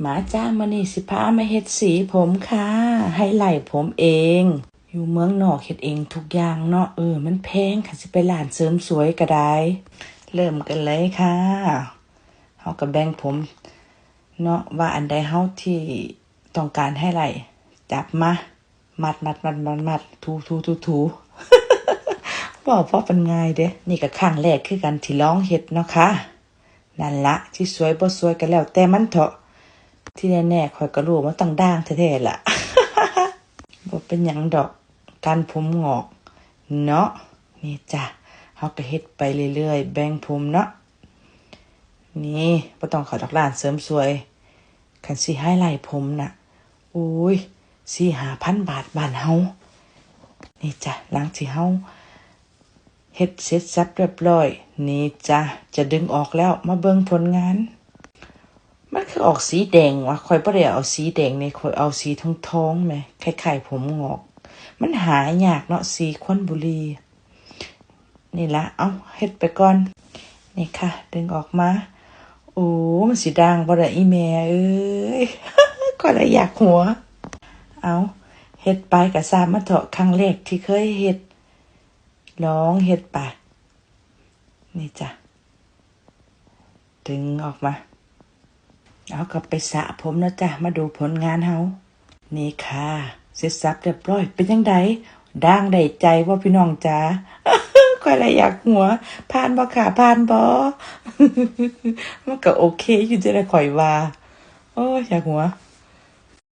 มาจ้ามื้อนี้สิพามาเฮ็ดสีผมค่ะให้ไล่ผมเองอยู่เมืองนอกเฮ็ดเองทุกอย่างเนาะมันแพงค่ะสิไปร้านเสริมสวยก็ได้เริ่มกันเลยค่ะเฮาก็แบ่งผมเนาะว่าอันใดเฮาที่ต้องการให้ไล่จับมามัดถูบอกเพราะเป็นง่ายเด้นี่ก็ครั้งแรกคือกันที่ลองเฮ็ดเนาะค่ะนั่นละที่สวยบ่สวยก็แล้วแต่มันเถาะที่แน่ๆข่อยก็รู้ว่าต้องด่างแท้ๆล่ะ บ่เป็นหยังดอกการผมงอกเนาะนี่จ้ะเฮาก็เฮ็ดไปเรื่อยๆแบ่งผมเนาะนี่บ่ต้องเข้าดอกร้านเสริมสวยคันสิไฮไลท์ผมน่ะโอ้ย 4-5,000 บาทบ้านเฮานี่จ้ะหลังที่เฮาเฮ็ดเสร็จสับเรียบร้อยนี่จ้ะจะดึงออกแล้วมาเบิ่งผลงานมันคือออกสีแดงวะข่อยบ่ได้เอาสีแดงนี่ข่อยเอาสีทองๆแหมคล้ายๆผมงอกมันหายากเนาะสีควันบุหรี่นี่ละเอาเฮ็ดไปก่อนนี่ค่ะดึงออกมาโอ้มันสิด่างบ่ล่ะอีแม่เอ้ย ก็เลยอยากหัวเอาเฮ็ดไปก็ซ้ำมาเถาะครั้งแรกที่เคยเฮ็ดลองเฮ็ดไปนี่จ้ะดึงออกมาเอากลับไปสระผมนะจ๊ะมาดูผลงานเฮานี่ค่ะเสร็จสับเรียบร้อยเป็นจังไดด่างได้ใจบ่พี่น้องจ๋า ค่อยละอยากหัวผ่านบ่ค่ะผ่านบ่ มันก็โอเคอยู่จะได้ข่อยว่าโอ้ยอยากหัว